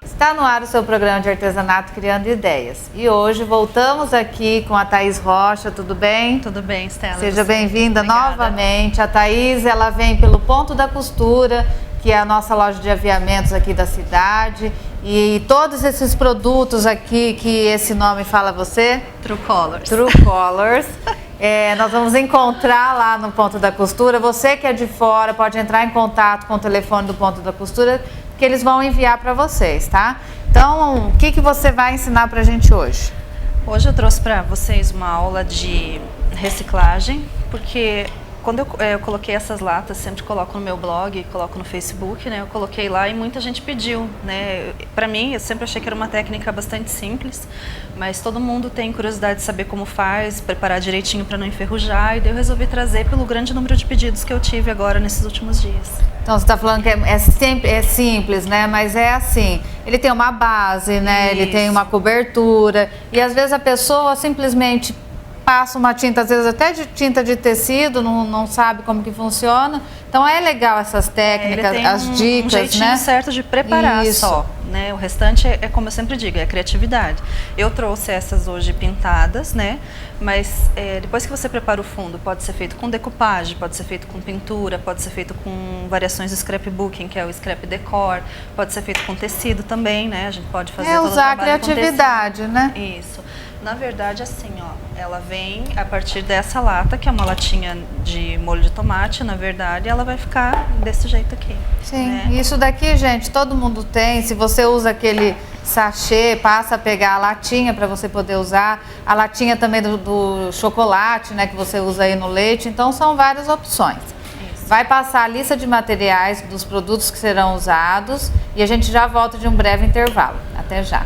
Está no ar o seu programa de artesanato Criando Ideias. E hoje voltamos aqui com a Thaís Rocha, tudo bem? Tudo bem, Stella. Seja bem-vinda novamente. A Thaís, ela vem pelo Ponto da Costura, que é a nossa loja de aviamentos aqui da cidade. E todos esses produtos aqui, que esse nome fala a você? True Colors. True Colors. Nós vamos encontrar lá no Ponto da Costura. Você que é de fora pode entrar em contato com o telefone do Ponto da Costura, que eles vão enviar para vocês, tá? Então, o que você vai ensinar pra gente hoje? Hoje eu trouxe para vocês uma aula de reciclagem, porque quando eu coloquei essas latas, sempre coloco no meu blog, coloco no Facebook, né? Eu coloquei lá e muita gente pediu, né? Para mim, eu sempre achei que era uma técnica bastante simples, mas todo mundo tem curiosidade de saber como faz, preparar direitinho para não enferrujar, e daí eu resolvi trazer pelo grande número de pedidos que eu tive agora nesses últimos dias. Então, você está falando que é simples, né? Mas é assim, ele tem uma base, né? Isso. Ele tem uma cobertura, e às vezes a pessoa simplesmente passa uma tinta, às vezes até de tinta de tecido, não sabe como que funciona. Então é legal essas técnicas, as dicas, um jeitinho né? certo de preparar. Isso. Só, né? O restante é como eu sempre digo, é criatividade. Eu trouxe essas hoje pintadas, né? Mas depois que você prepara o fundo, pode ser feito com decupagem, pode ser feito com pintura, pode ser feito com variações do scrapbooking, que é o scrap decor, pode ser feito com tecido também, né? A gente pode fazer todo o usar a trabalho criatividade, né? Isso. Na verdade, assim, ó, ela vem a partir dessa lata, que é uma latinha de molho de tomate, na verdade, ela vai ficar desse jeito aqui. Sim, né? Isso daqui, gente, todo mundo tem. Se você usa aquele sachê, passa a pegar a latinha para você poder usar. A latinha também do chocolate, né, que você usa aí no leite. Então, são várias opções. Isso. Vai passar a lista de materiais dos produtos que serão usados e a gente já volta de um breve intervalo. Até já.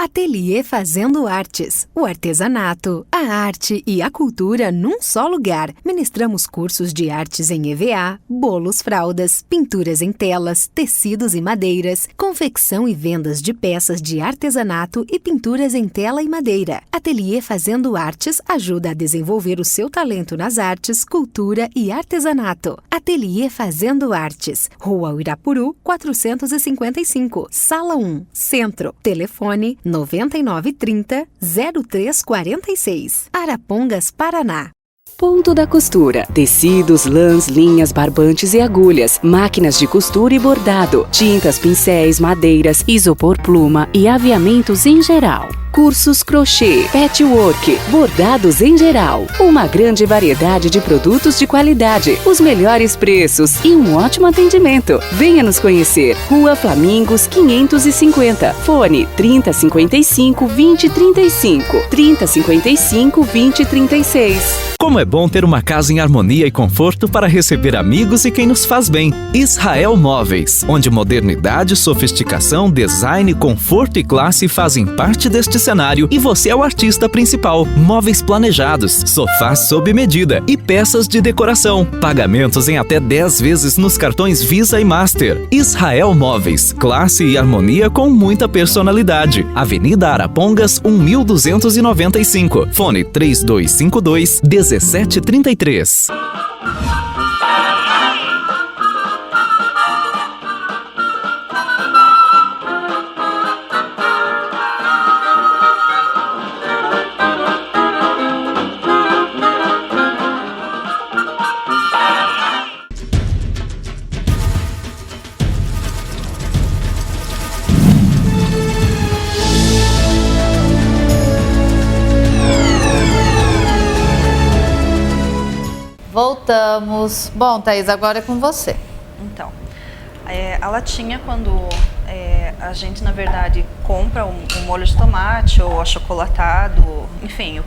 Ateliê Fazendo Artes. O artesanato, a arte e a cultura num só lugar. Ministramos cursos de artes em EVA, bolos, fraldas, pinturas em telas, tecidos e madeiras, confecção e vendas de peças de artesanato e pinturas em tela e madeira. Ateliê Fazendo Artes ajuda a desenvolver o seu talento nas artes, cultura e artesanato. Ateliê Fazendo Artes. Rua Uirapuru, 455, Sala 1, Centro. Telefone 9930-0346. Arapongas, Paraná. Ponto da Costura. Tecidos, lãs, linhas, barbantes e agulhas, máquinas de costura e bordado, tintas, pincéis, madeiras, isopor pluma e aviamentos em geral. cursos crochê, patchwork, bordados em geral. Uma grande variedade de produtos de qualidade, os melhores preços e um ótimo atendimento. Venha nos conhecer. Rua Flamingos 550. Fone 3055 2035. 3055 2036. Como é bom ter uma casa em harmonia e conforto para receber amigos e quem nos faz bem. Israel Móveis, onde modernidade, sofisticação, design, conforto e classe fazem parte deste cenário e você é o artista principal. Móveis planejados, sofás sob medida e peças de decoração. Pagamentos em até 10 vezes nos cartões Visa e Master. Israel Móveis, classe e harmonia com muita personalidade. Avenida Arapongas 1295. Fone 3252 1733. Voltamos. Bom, Thaís, agora é com você. Então, a latinha, quando a gente, na verdade, compra um molho de tomate ou achocolatado, enfim,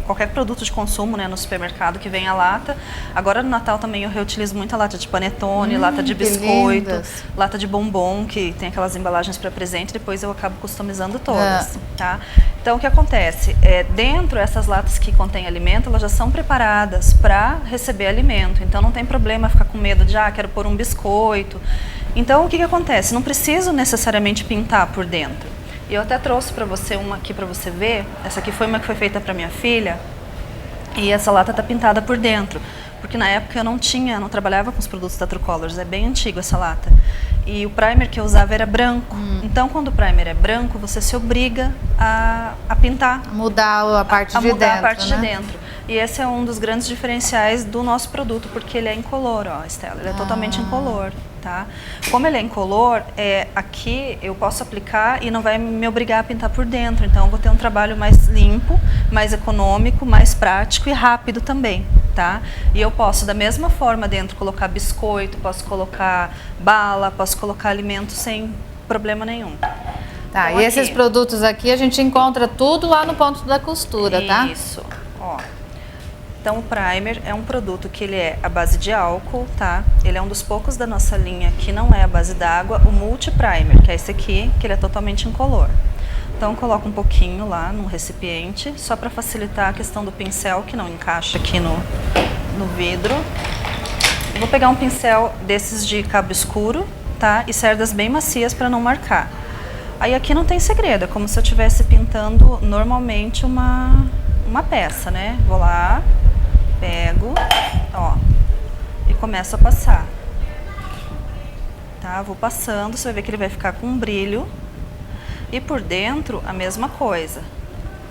qualquer produto de consumo, né, no supermercado que vem a lata. Agora no Natal também eu reutilizo muito a lata de panetone, lata de biscoito, lindas. lata de bombom, que tem aquelas embalagens para presente, depois eu acabo customizando todas, tá? Então o que acontece? Dentro essas latas que contêm alimento, elas já são preparadas para receber alimento, então não tem problema ficar com medo de, quero pôr um biscoito. Então o que acontece? Não preciso necessariamente pintar por dentro. E eu até trouxe para você uma aqui para você ver. Essa aqui foi uma que foi feita para minha filha. E essa lata tá pintada por dentro. Porque na época eu não trabalhava com os produtos da True Colors. É bem antigo essa lata. E o primer que eu usava era branco. Então quando o primer é branco, você se obriga a pintar. Mudar a parte de dentro, a parte né? de dentro. E esse é um dos grandes diferenciais do nosso produto, porque ele é incolor, ó, Estela. Ele é totalmente incolor, tá? Como ele é incolor, aqui eu posso aplicar e não vai me obrigar a pintar por dentro. Então eu vou ter um trabalho mais limpo, mais econômico, mais prático e rápido também, tá? E eu posso, da mesma forma, dentro colocar biscoito, posso colocar bala, posso colocar alimento sem problema nenhum. Tá, Então, e esses produtos aqui a gente encontra tudo lá no ponto da costura, tá? Isso, ó. Então o primer é um produto que ele é à base de álcool, tá? Ele é um dos poucos da nossa linha que não é à base d'água. O multi primer, que é esse aqui, que ele é totalmente incolor. Então coloca um pouquinho lá num recipiente, só para facilitar a questão do pincel, que não encaixa aqui no vidro. Eu vou pegar um pincel desses de cabo escuro, tá? E cerdas bem macias para não marcar. Aí aqui não tem segredo, é como se eu estivesse pintando normalmente uma peça, né? Vou lá, pego, ó, e começo a passar. Tá? Vou passando, você vai ver que ele vai ficar com um brilho. E por dentro, a mesma coisa.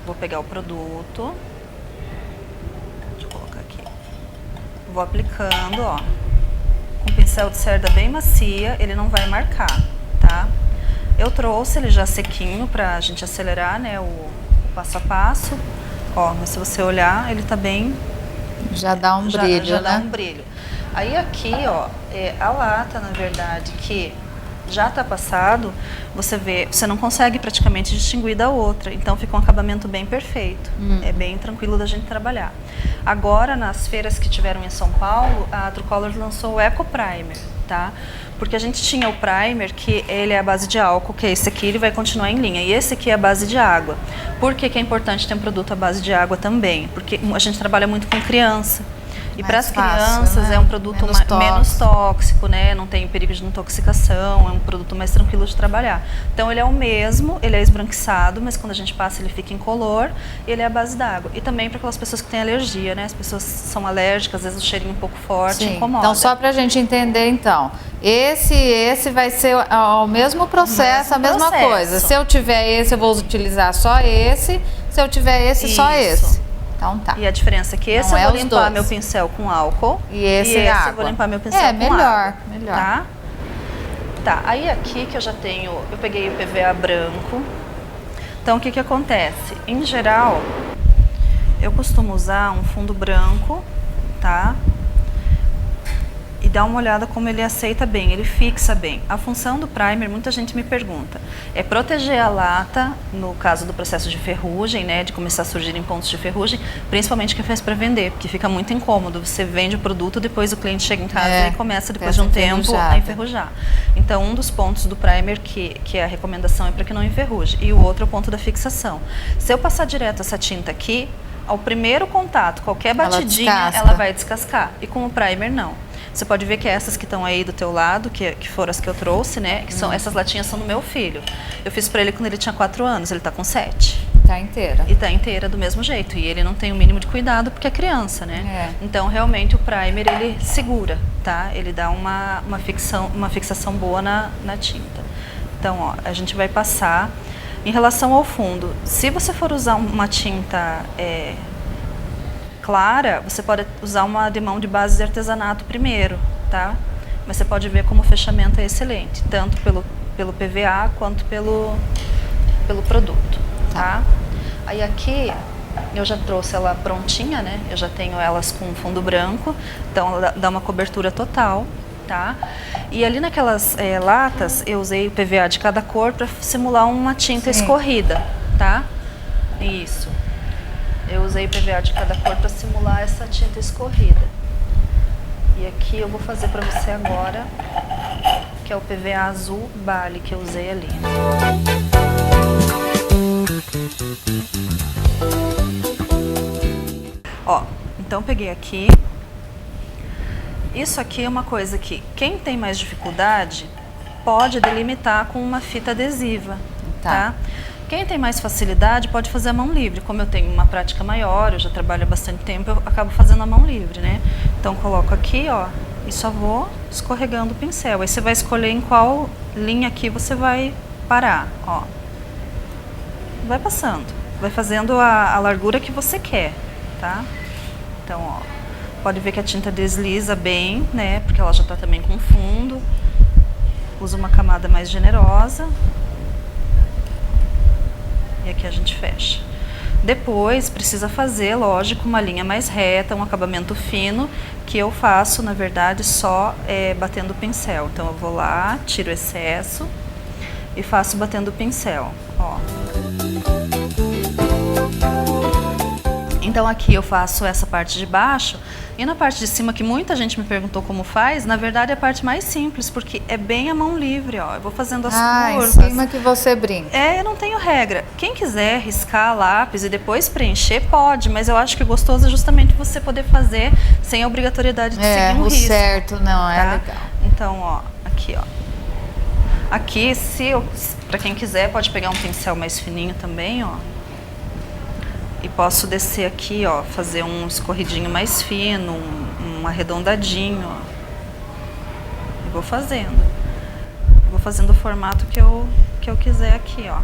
Vou pegar o produto. Deixa eu colocar aqui. Vou aplicando, ó. Com pincel de cerda bem macia, ele não vai marcar, tá? Eu trouxe ele já sequinho pra gente acelerar, né, o passo a passo. Ó, mas se você olhar, ele tá bem... Já dá um brilho, já né? dá um brilho. Aí aqui, ó, a lata, na verdade, que já tá passado, você vê, você não consegue praticamente distinguir da outra. Então fica um acabamento bem perfeito. É bem tranquilo da gente trabalhar. Agora, nas feiras que tiveram em São Paulo, a True Colors lançou o Eco Primer, tá? Porque a gente tinha o primer, que ele é a base de álcool, que é esse aqui, ele vai continuar em linha. E esse aqui é a base de água. Por que que é importante ter um produto à base de água também? Porque a gente trabalha muito com criança. E para as crianças, né? É um produto menos tóxico, né? Não tem perigo de intoxicação, é um produto mais tranquilo de trabalhar. Então ele é o mesmo, ele é esbranquiçado, mas quando a gente passa ele fica incolor, ele é a base d'água. E também para aquelas pessoas que têm alergia, né? As pessoas são alérgicas, às vezes o cheirinho um pouco forte, incomoda. Então só para a gente entender então, esse vai ser o mesmo processo, a mesma coisa. Se eu tiver esse, eu vou utilizar só esse, se eu tiver esse, só esse. Então tá. E a diferença é que esse eu vou limpar meu pincel com álcool e esse eu vou limpar meu pincel com água. Melhor. Tá, aí aqui que eu já tenho, eu peguei o PVA branco. Então, o que que acontece? Em geral, eu costumo usar um fundo branco, tá? E dá uma olhada como ele aceita bem, ele fixa bem. A função do primer, muita gente me pergunta, é proteger a lata, no caso do processo de ferrugem, né, de começar a surgir em pontos de ferrugem, principalmente quem faz para vender, porque fica muito incômodo. Você vende o produto, depois o cliente chega em casa e começa, depois de um tempo, a enferrujar. Então, um dos pontos do primer, que a recomendação é para que não enferruje, e o outro é o ponto da fixação. Se eu passar direto essa tinta aqui, ao primeiro contato, qualquer batidinha, ela vai descascar. E com o primer, não. Você pode ver que essas que estão aí do teu lado, que foram as que eu trouxe, né? Que são, essas latinhas são do meu filho. Eu fiz pra ele quando ele tinha 4 anos, ele tá com 7. Tá inteira. E tá inteira do mesmo jeito. E ele não tem o mínimo de cuidado porque é criança, né? Então, realmente, o primer, ele segura, tá? Ele dá uma fixação boa na tinta. Então, ó, a gente vai passar. Em relação ao fundo, se você for usar uma tinta clara, você pode usar uma de mão de base de artesanato primeiro, tá? Mas você pode ver como o fechamento é excelente, tanto pelo PVA quanto pelo produto, tá? Aí aqui eu já trouxe ela prontinha, né? Eu já tenho elas com fundo branco, então ela dá uma cobertura total, tá? E ali naquelas latas eu usei o PVA de cada cor para simular uma tinta escorrida, tá? Isso. Eu usei PVA de cada cor para simular essa tinta escorrida. E aqui eu vou fazer para você agora, que é o PVA azul Bali que eu usei ali. Ó, então peguei aqui. Isso aqui é uma coisa que quem tem mais dificuldade pode delimitar com uma fita adesiva, tá? Quem tem mais facilidade pode fazer a mão livre. Como eu tenho uma prática maior, eu já trabalho há bastante tempo, eu acabo fazendo a mão livre, né? Então, coloco aqui, ó, e só vou escorregando o pincel. Aí você vai escolher em qual linha aqui você vai parar, ó. Vai passando, vai fazendo a largura que você quer, tá? Então, ó, pode ver que a tinta desliza bem, né? Porque ela já tá também com fundo. Usa uma camada mais generosa. E aqui a gente fecha. Depois precisa fazer, lógico, uma linha mais reta, um acabamento fino, que eu faço, na verdade, só batendo o pincel. Então eu vou lá, tiro o excesso e faço batendo o pincel, ó. Então aqui eu faço essa parte de baixo e na parte de cima, que muita gente me perguntou como faz, na verdade é a parte mais simples, porque é bem a mão livre, ó. Eu vou fazendo as curvas. Em cima que você brinca. Eu não tenho regra. Quem quiser riscar lápis e depois preencher, pode, mas eu acho que o gostoso é justamente você poder fazer sem a obrigatoriedade de seguir um risco. Certo, não, é legal. Então, ó, aqui, ó. Aqui, pra quem quiser, pode pegar um pincel mais fininho também, ó. E posso descer aqui, ó, fazer um escorridinho mais fino, um arredondadinho, ó. E vou fazendo. Vou fazendo o formato que eu quiser aqui, ó.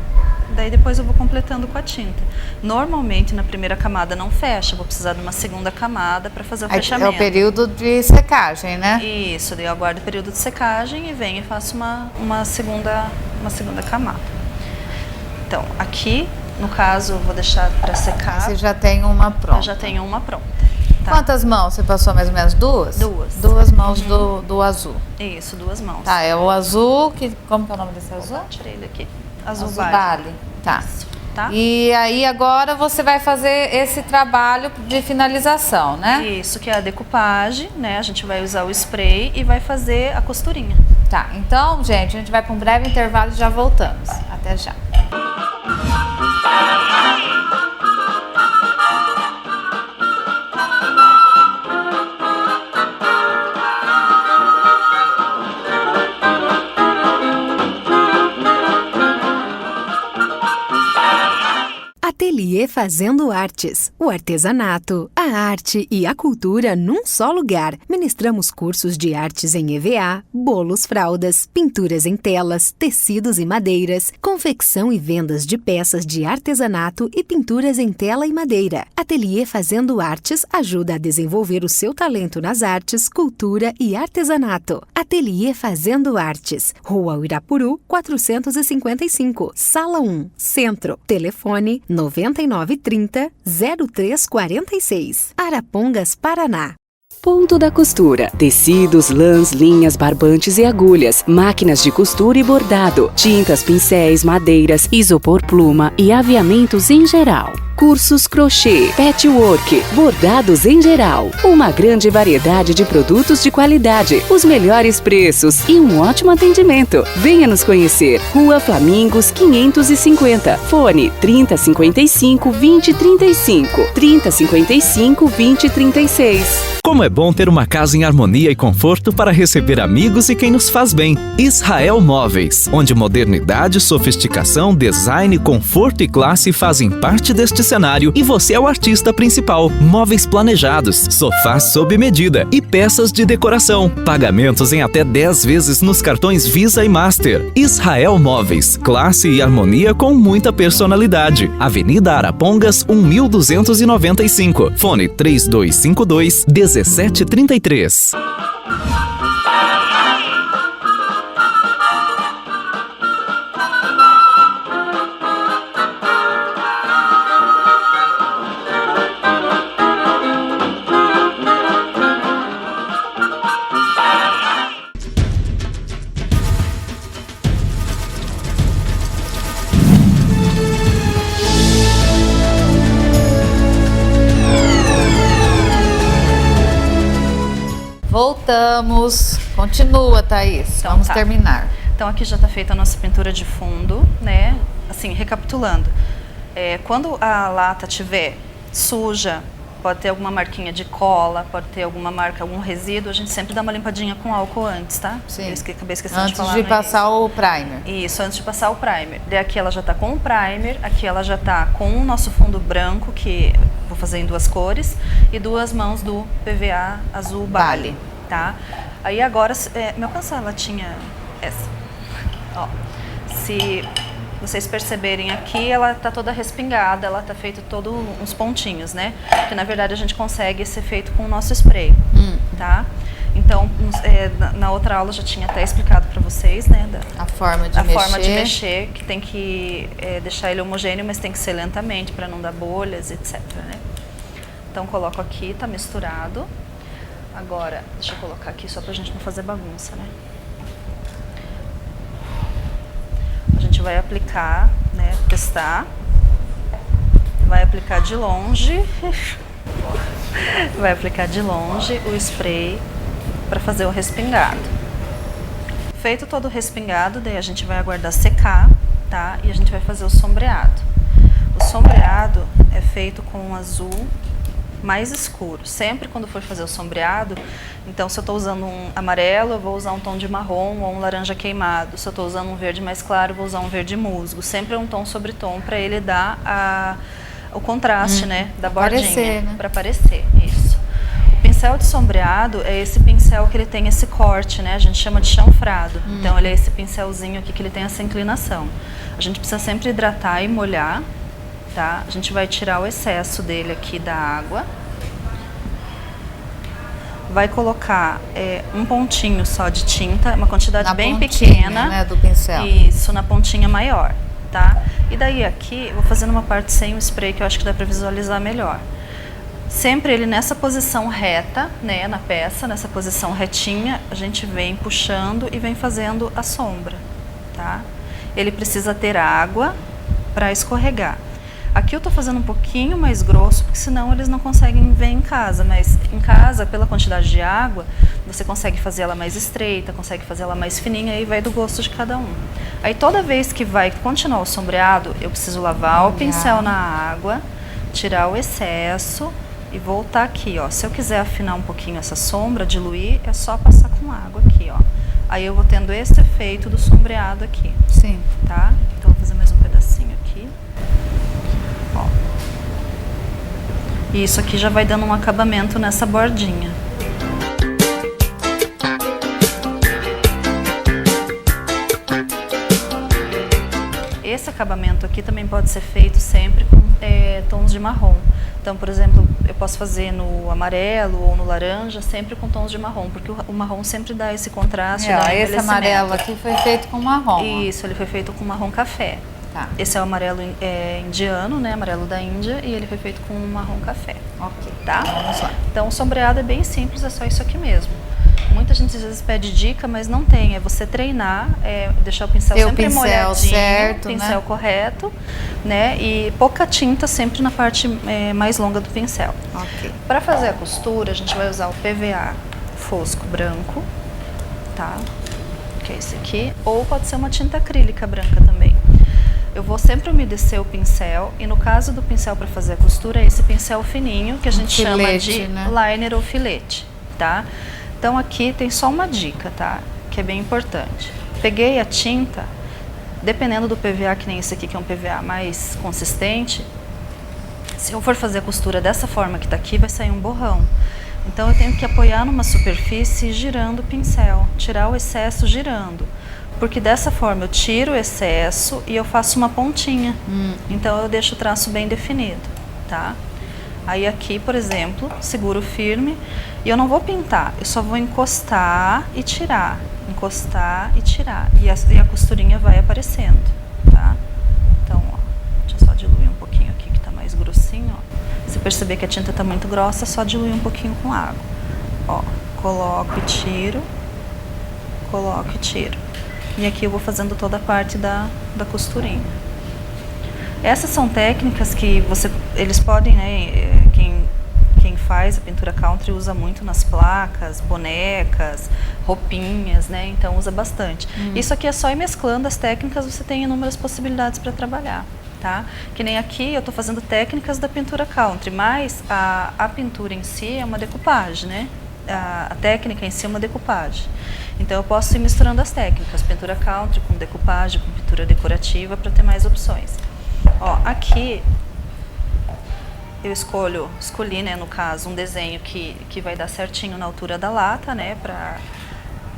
Daí depois eu vou completando com a tinta. Normalmente na primeira camada não fecha, vou precisar de uma segunda camada para fazer o fechamento. É o período de secagem, né? Isso, daí eu aguardo o período de secagem e venho e faço uma segunda camada. Então, aqui, no caso, eu vou deixar para secar. Você já tem uma pronta. Eu já tenho uma pronta. Tá? Quantas mãos? Você passou mais ou menos duas? Duas. Duas mãos do azul. Isso, 2 mãos. Tá, é o azul, como que é o nome desse azul? Tirei ele aqui. Azul Bali. Tá. Isso, tá. E aí agora você vai fazer esse trabalho de finalização, né? Isso, que é a decupagem, né? A gente vai usar o spray e vai fazer a costurinha. Tá, então, gente, a gente vai para um breve intervalo e já voltamos. Até já. Ateliê Ateliê Fazendo Artes, o artesanato, a arte e a cultura num só lugar. Ministramos cursos de artes em EVA, bolos, fraldas, pinturas em telas, tecidos e madeiras, confecção e vendas de peças de artesanato e pinturas em tela e madeira. Ateliê Fazendo Artes ajuda a desenvolver o seu talento nas artes, cultura e artesanato. Ateliê Fazendo Artes, Rua Uirapuru, 455, Sala 1, Centro. Telefone 9930-0346. Arapongas, Paraná. Ponto da Costura. Tecidos, lãs, linhas, barbantes e agulhas, máquinas de costura e bordado, tintas, pincéis, madeiras, isopor pluma e aviamentos em geral. Cursos crochê, patchwork, bordados em geral. Uma grande variedade de produtos de qualidade, os melhores preços e um ótimo atendimento. Venha nos conhecer. Rua Flamingos 550. Fone 3055 2035. 3055 2036. Como é bom ter uma casa em harmonia e conforto para receber amigos e quem nos faz bem. Israel Móveis, onde modernidade, sofisticação, design, conforto e classe fazem parte deste cenário e você é o artista principal. Móveis planejados, sofás sob medida e peças de decoração. Pagamentos em até 10 vezes nos cartões Visa e Master. Israel Móveis, classe e harmonia com muita personalidade. Avenida Arapongas 1295. Fone 3252 1733. Voltamos. Continua, Thaís. Então, Vamos tá. terminar. Então aqui já está feita a nossa pintura de fundo, né? Assim, recapitulando. Quando a lata estiver suja, pode ter alguma marquinha de cola, pode ter alguma marca, algum resíduo, a gente sempre dá uma limpadinha com álcool antes, tá? Sim. Acabei esquecendo Antes de falar de no passar o primer. Isso, antes de passar o primer. Daí aqui ela já está com o primer, aqui ela já está com o nosso fundo branco, que vou fazer em 2 cores, e 2 mãos do PVA azul Bali, tá? Aí agora, me alcança a latinha essa. Ó, se vocês perceberem aqui, ela está toda respingada, ela está feito todos uns pontinhos, né? Que na verdade a gente consegue esse efeito com o nosso spray, tá? Então, na outra aula eu já tinha até explicado para vocês, né? A forma de mexer, que tem que deixar ele homogêneo, mas tem que ser lentamente para não dar bolhas, etc, né? Então coloco aqui, tá misturado. Agora, deixa eu colocar aqui só pra gente não fazer bagunça, né? A gente vai aplicar, né, testar. Vai aplicar de longe. Vai aplicar de longe o spray para fazer o respingado. Feito todo o respingado, daí a gente vai aguardar secar, tá? E a gente vai fazer o sombreado. O sombreado é feito com um azul mais escuro. Sempre quando for fazer o sombreado, então se eu estou usando um amarelo, eu vou usar um tom de marrom ou um laranja queimado. Se eu estou usando um verde mais claro, eu vou usar um verde musgo. Sempre um tom sobre tom para ele dar o contraste, né, da bordinha. Para aparecer, isso. O pincel de sombreado é esse pincel que ele tem esse corte, né? A gente chama de chanfrado. Então ele é esse pincelzinho aqui que ele tem essa inclinação. A gente precisa sempre hidratar e molhar. Tá? A gente vai tirar o excesso dele aqui da água. Vai colocar um pontinho só de tinta, uma quantidade bem pequena, né, do pincel. Isso, na pontinha maior, tá? E daí aqui, eu vou fazendo uma parte sem o spray, que eu acho que dá pra visualizar melhor. Sempre ele nessa posição reta, né, na peça, nessa posição retinha, a gente vem puxando e vem fazendo a sombra, tá? Ele precisa ter água para escorregar. Aqui eu tô fazendo um pouquinho mais grosso, porque senão eles não conseguem ver em casa, mas em casa, pela quantidade de água, você consegue fazer ela mais estreita, consegue fazer ela mais fininha, aí vai do gosto de cada um. Aí toda vez que vai continuar o sombreado, eu preciso lavar o pincel na água, tirar o excesso e voltar aqui, ó. Se eu quiser afinar um pouquinho essa sombra, diluir, é só passar com água aqui, ó. Aí eu vou tendo esse efeito do sombreado aqui. Sim. Tá? Então vou fazer mais um pedacinho aqui. Ó. E isso aqui já vai dando um acabamento nessa bordinha. Esse acabamento aqui também pode ser feito sempre com tons de marrom. Então, por exemplo, eu posso fazer no amarelo ou no laranja, sempre com tons de marrom, porque o marrom sempre dá esse contraste. Esse amarelo aqui foi feito com marrom. Isso, ele foi feito com marrom café. Tá. Esse é o amarelo indiano, né? Amarelo da Índia, e ele foi feito com marrom café. Ok, tá? Vamos lá. Então, o sombreado é bem simples, é só isso aqui mesmo. Muita gente às vezes pede dica, mas não tem. É você treinar, deixar o pincel sempre molhadinho, certo, pincel né? correto, né? E pouca tinta sempre na parte mais longa do pincel. Ok. Para fazer a costura, a gente vai usar o PVA fosco branco, tá? Que é esse aqui. Ou pode ser uma tinta acrílica branca também. Eu vou sempre umedecer o pincel, e no caso do pincel para fazer a costura, é esse pincel fininho que a gente chama de liner ou filete, tá? Então aqui tem só uma dica, tá? Que é bem importante. Peguei a tinta, dependendo do PVA, que nem esse aqui que é um PVA mais consistente, se eu for fazer a costura dessa forma que tá aqui, vai sair um borrão. Então eu tenho que apoiar numa superfície girando o pincel, tirar o excesso girando. Porque dessa forma eu tiro o excesso e eu faço uma pontinha. Então eu deixo o traço bem definido, tá? Aí aqui, por exemplo, seguro firme e eu não vou pintar, eu só vou encostar e tirar, e a costurinha vai aparecendo, tá? Então, ó, deixa eu só diluir um pouquinho aqui que tá mais grossinho, ó. Se perceber que a tinta tá muito grossa, é só diluir um pouquinho com água. Ó, coloco e tiro, coloco e tiro. E aqui eu vou fazendo toda a parte da costurinha. Essas são técnicas que eles podem, né, quem faz a pintura country usa muito nas placas, bonecas, roupinhas, né, então usa bastante. Isso aqui é só ir mesclando as técnicas, você tem inúmeras possibilidades para trabalhar, tá? Que nem aqui eu estou fazendo técnicas da pintura country, mas a pintura em si é uma decoupagem, né? A técnica em si é uma decoupagem. Então eu posso ir misturando as técnicas, pintura country com decoupagem, com pintura decorativa, para ter mais opções. Ó, aqui eu escolhi, né, no caso, um desenho que vai dar certinho na altura da lata, né, para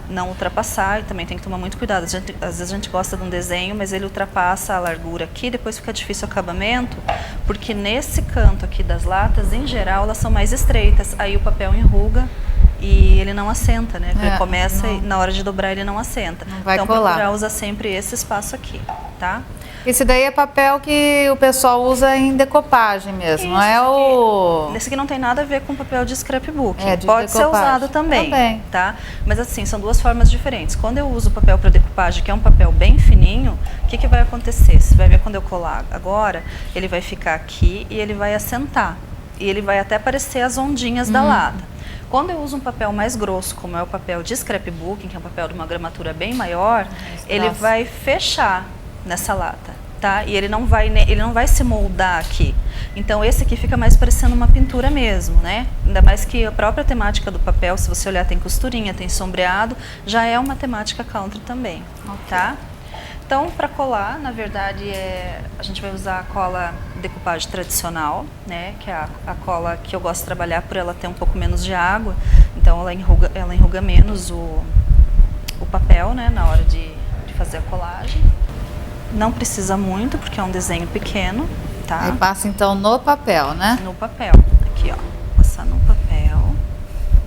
não ultrapassar, e também tem que tomar muito cuidado. Às vezes a gente gosta de um desenho, mas ele ultrapassa a largura aqui, depois fica difícil o acabamento, porque nesse canto aqui das latas, em geral, elas são mais estreitas, aí o papel enruga e ele não assenta, né? Ele começa e na hora de dobrar ele não assenta. Não vai então, colar. procurar usar sempre esse espaço aqui, tá? Esse daí é papel que o pessoal usa em decopagem mesmo, não é o... Esse aqui não tem nada a ver com papel de scrapbook. É, de pode ser decopagem. usado também, tá? Mas assim, são duas formas diferentes. Quando eu uso papel para decopagem, que é um papel bem fininho, o que vai acontecer? Você vai ver quando eu colar agora, ele vai ficar aqui e ele vai assentar. E ele vai até aparecer as ondinhas da lata. Quando eu uso um papel mais grosso, como é o papel de scrapbook, que é um papel de uma gramatura bem maior, ele vai fechar nessa lata, tá? E ele não vai se moldar aqui. Então esse aqui fica mais parecendo uma pintura mesmo, né? Ainda mais que a própria temática do papel, se você olhar, tem costurinha, tem sombreado, já é uma temática country também, tá? Então, para colar, na verdade, a gente vai usar a cola decoupagem tradicional, né? Que é a cola que eu gosto de trabalhar por ela ter um pouco menos de água. Então, ela enruga menos o papel, né? Na hora de fazer a colagem. Não precisa muito, porque é um desenho pequeno, tá? Aí passa, então, no papel, né? No papel. Aqui, ó. Passar no papel.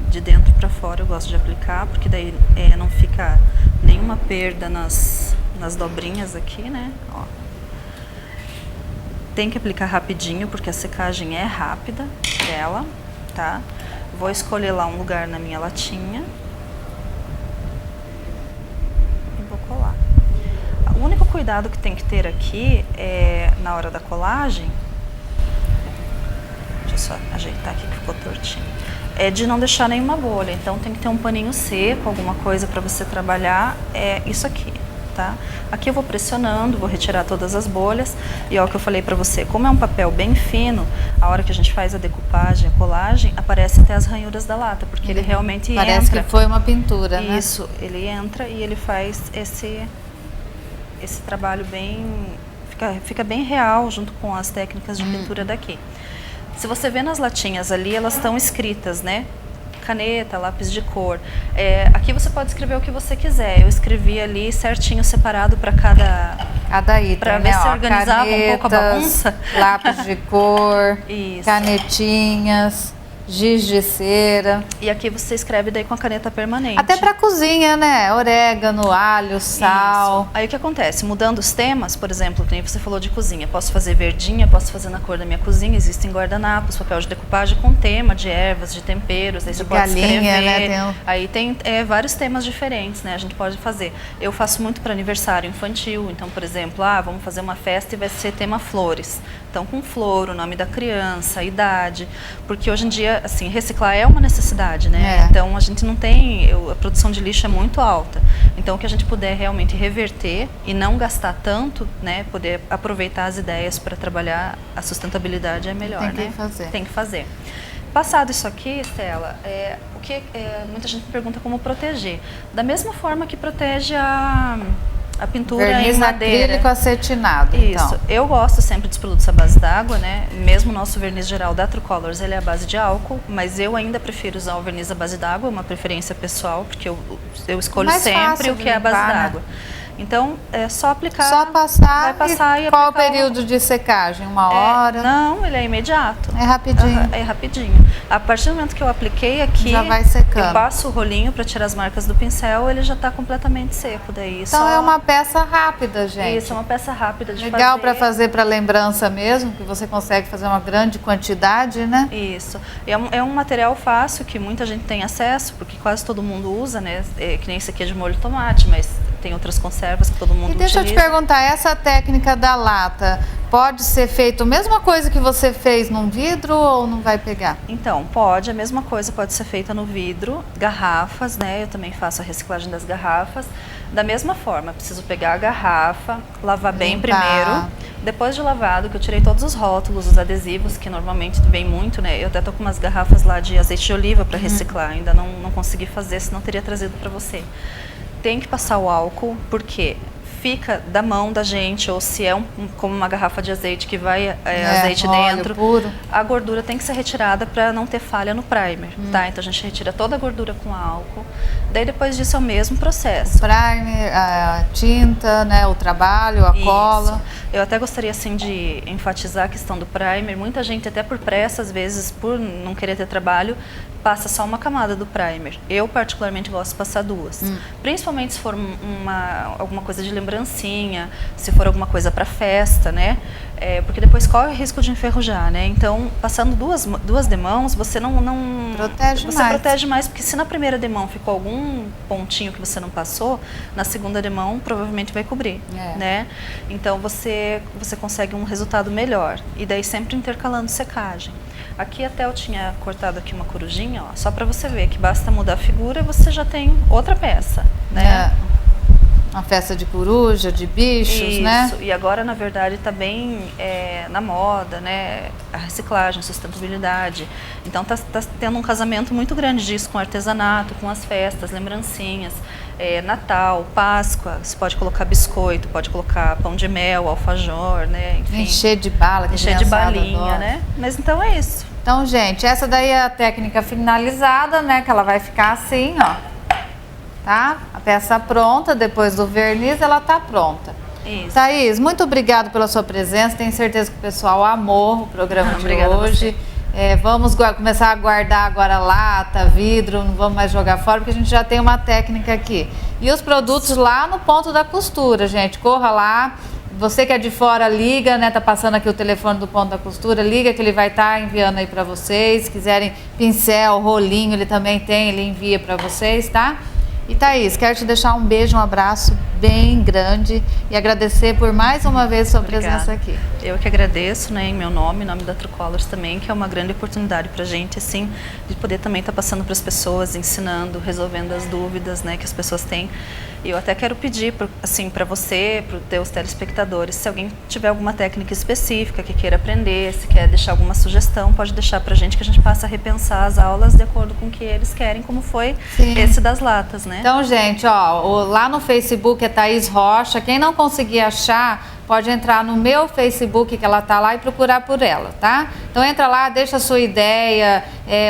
De dentro para fora eu gosto de aplicar, porque daí não fica nenhuma perda nas dobrinhas aqui, né? Ó. Tem que aplicar rapidinho, porque a secagem é rápida dela, tá? Vou escolher lá um lugar na minha latinha e vou colar. O único cuidado que tem que ter aqui na hora da colagem, deixa eu só ajeitar aqui que ficou tortinho, é de não deixar nenhuma bolha. Então tem que ter um paninho seco, alguma coisa para você trabalhar, isso aqui, tá? Aqui eu vou pressionando, vou retirar todas as bolhas, e ó, o que eu falei para você, como é um papel bem fino, a hora que a gente faz a decoupagem, a colagem, aparece até as ranhuras da lata, porque ele realmente Parece que foi uma pintura, né? Isso, ele entra e ele faz esse trabalho bem... Fica bem real junto com as técnicas de pintura daqui. Se você vê nas latinhas ali, elas estão escritas, né? Caneta, lápis de cor. Aqui você pode escrever o que você quiser. Eu escrevi ali certinho, separado para cada item, para né? ver se organizava um pouco a bagunça. Lápis de cor, Isso. canetinhas, giz de cera. E aqui você escreve daí com a caneta permanente. Até para cozinha, né? Orégano, alho, sal. Isso. Aí o que acontece? Mudando os temas, por exemplo, tem, você falou de cozinha. Posso fazer verdinha, posso fazer na cor da minha cozinha. Existem guardanapos, papel de decupagem com tema de ervas, de temperos. Aí você pode escrever. Né? Aí tem vários temas diferentes, né? A gente pode fazer. Eu faço muito para aniversário infantil. Então, por exemplo, vamos fazer uma festa e vai ser tema flores. Então, com flor, o nome da criança, a idade. Porque hoje em dia, assim, reciclar é uma necessidade, né? Então, a gente não tem... a produção de lixo é muito alta. Então, o que a gente puder realmente reverter e não gastar tanto, né? Poder aproveitar as ideias para trabalhar a sustentabilidade é melhor, né? Tem que fazer. Tem que fazer. Passado isso aqui, Estela, muita gente me pergunta como proteger. Da mesma forma que protege a pintura verniz em madeira. Acrílico acetinado. Isso. Então. Eu gosto sempre dos produtos à base d'água, né? Mesmo o nosso verniz geral da True Colors, ele é à base de álcool, mas eu ainda prefiro usar o verniz à base d'água, uma preferência pessoal, porque eu escolho sempre o que é à base d'água. Então, é só aplicar. Só passar. Vai passar e qual aplicar o período de secagem? 1 hora? Não, ele é imediato. É rapidinho. É rapidinho. A partir do momento que eu apliquei aqui, já vai secando. Eu passo o rolinho para tirar as marcas do pincel, ele já está completamente seco. Daí então é uma peça rápida, gente. Isso, é uma peça rápida de legal para fazer para lembrança mesmo, que você consegue fazer uma grande quantidade, né? Isso. É um material fácil que muita gente tem acesso, porque quase todo mundo usa, né? Que nem esse aqui é de molho de tomate, mas tem outras conservas que todo mundo utiliza. E deixa eu te perguntar, essa técnica da lata pode ser feito a mesma coisa que você fez num vidro ou não vai pegar? Então, pode, a mesma coisa pode ser feita no vidro, garrafas, né? Eu também faço a reciclagem das garrafas. Da mesma forma, preciso pegar a garrafa, lavar bem primeiro. Depois de lavado, que eu tirei todos os rótulos, os adesivos, que normalmente vem muito, né? Eu até tô com umas garrafas lá de azeite de oliva para reciclar, ainda não consegui fazer, senão teria trazido para você. Tem que passar o álcool, porque fica da mão da gente, ou se é como uma garrafa de azeite que vai azeite dentro, puro. A gordura tem que ser retirada para não ter falha no primer, tá? Então a gente retira toda a gordura com álcool. Daí depois disso é o mesmo processo. O primer, a tinta, né, o trabalho, a cola. Eu até gostaria assim de enfatizar a questão do primer. Muita gente, até por pressa, às vezes, por não querer ter trabalho, passa só uma camada do primer. Eu particularmente gosto de passar 2. Principalmente se for alguma coisa de lembrancinha, se for alguma coisa para festa, né? Porque depois corre o risco de enferrujar, né? Então, passando duas demãos, você não protege mais, porque se na primeira demão ficou algum pontinho que você não passou, na segunda demão provavelmente vai cobrir, né? Então você consegue um resultado melhor. E daí sempre intercalando secagem. Aqui até eu tinha cortado aqui uma corujinha, ó, só para você ver que basta mudar a figura e você já tem outra peça, né? Uma festa de coruja, de bichos, né? Isso, e agora, na verdade, está bem na moda, né? A reciclagem, a sustentabilidade. Então, tá tendo um casamento muito grande disso com artesanato, com as festas, lembrancinhas. Natal, Páscoa, você pode colocar biscoito, pode colocar pão de mel, alfajor, né? Enfim, encher de bala, que encher de balinha, né? Mas então é isso. Então, gente, essa daí é a técnica finalizada, né? Que ela vai ficar assim, ó. Tá? A peça pronta, depois do verniz, ela tá pronta. Isso. Thaís, muito obrigada pela sua presença. Tenho certeza que o pessoal amou o programa de hoje. Vamos começar a guardar agora lata, vidro, não vamos mais jogar fora, porque a gente já tem uma técnica aqui. E os produtos lá no ponto da costura, gente. Corra lá. Você que é de fora, liga, né? Tá passando aqui o telefone do ponto da costura, liga que ele vai estar enviando aí para vocês. Se quiserem pincel, rolinho, ele também tem, ele envia para vocês, tá? E Thaís, quero te deixar um beijo, um abraço bem grande e agradecer por mais uma vez sua presença aqui. Eu que agradeço, né, em meu nome, em nome da True Colors também, que é uma grande oportunidade para a gente, assim, de poder também estar passando para as pessoas, ensinando, resolvendo as dúvidas, né, que as pessoas têm. E eu até quero pedir, assim, para você, para os teus telespectadores, se alguém tiver alguma técnica específica que queira aprender, se quer deixar alguma sugestão, pode deixar para a gente que a gente passa a repensar as aulas de acordo com o que eles querem, como foi esse das latas, né? né? Então, gente, ó, lá no Facebook é Thaís Rocha. Quem não conseguir achar, pode entrar no meu Facebook, que ela tá lá, e procurar por ela, tá? Então entra lá, deixa a sua ideia,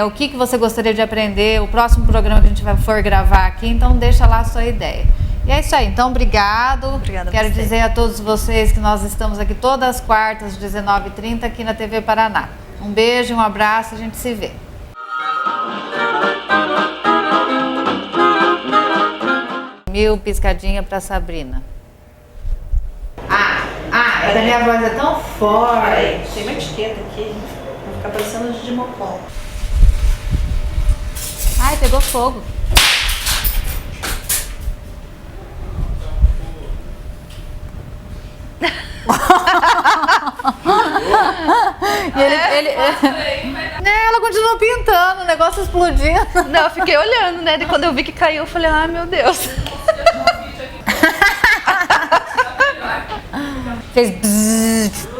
o que você gostaria de aprender, o próximo programa que a gente for gravar aqui, então deixa lá a sua ideia. E é isso aí, então obrigado. Obrigada a Quero você. dizer a todos vocês que nós estamos aqui todas as quartas, 19h30, aqui na TV Paraná. Um beijo, um abraço, a gente se vê. Mil piscadinha pra Sabrina. Mas a minha voz é tão forte. Tem uma etiqueta aqui, vai ficar parecendo de Mocó. Ai, pegou fogo. E ela continua pintando, o negócio explodindo. Não, eu fiquei olhando, né? E quando eu vi que caiu, eu falei, ai meu Deus. Fez bzzz.